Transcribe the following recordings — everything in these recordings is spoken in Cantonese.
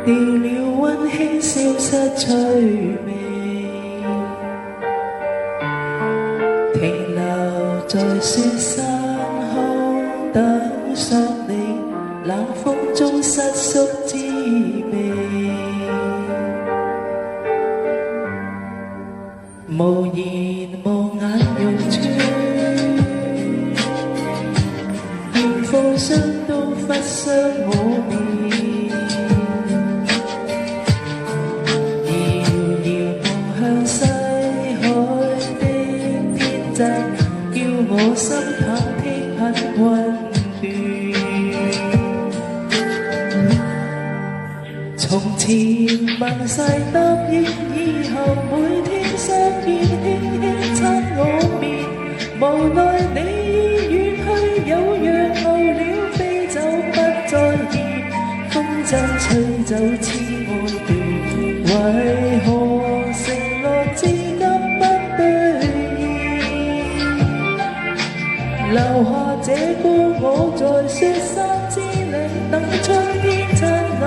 掉了溫馨，消失趣味，停留在雪山空等索你，冷風中瑟縮滋味，無言無眼用穿，連風霜都拂傷我面。叫我心忐忑很混亂，從前盟誓答應以後每天相見，輕輕親我面，無奈你已遠去，有若候鳥飛走不再現，風箏吹走痴愛戀，為何承諾至今不兌留下這歌，我在雪山之嶺等春天燦爛，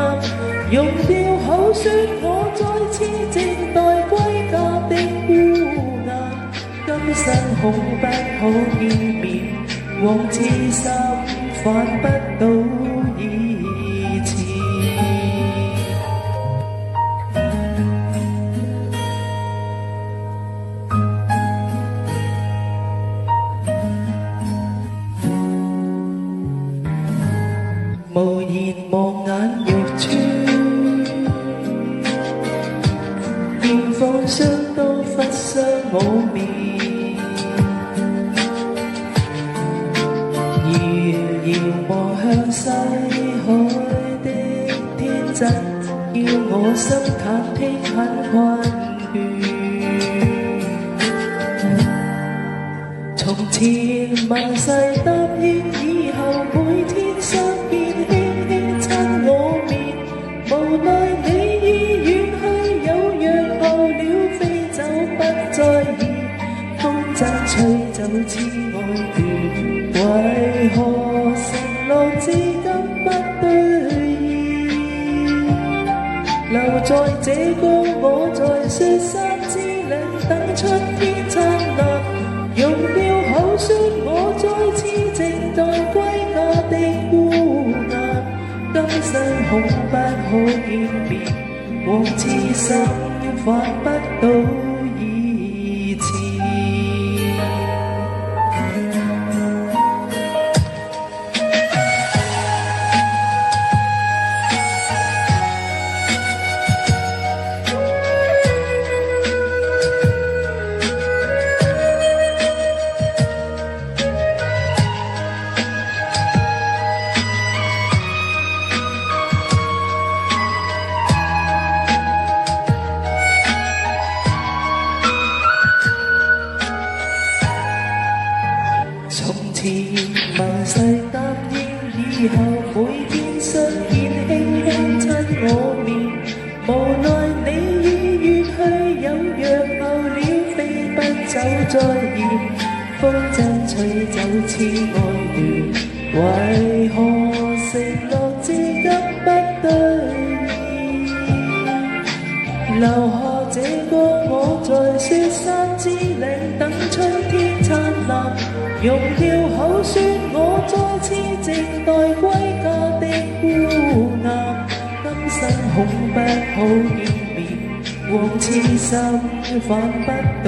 用掉口說我再次靜待歸家的孤雁，今生恐不可見面，往此心返不到以前。無言無眼欲穿，連風霜都拂傷我面，遙遙望向西海的天際，叫我心忐忑很困倦，從前盟誓答應以後每天相見，無奈你已遠去，有若候鳥飛走不再現，風箏吹走痴愛戀，為何承諾至今不兌現？留在這個我在雪山之嶺等春天燦爛，用掉口說我再次靜待歸家的孤雁，今生恐不可見面，往此心返不到以前。從前盟誓答應以後每天相見，輕輕親我面，無奈你已遠去，有若候鳥飛不走再現，風箏吹走痴愛戀，為何承諾至今不兌現？留下這個我在雪山之嶺等春天燦爛，用掉口說我再次靜待歸家的孤雁，今生恐不可見面，往此心返不到。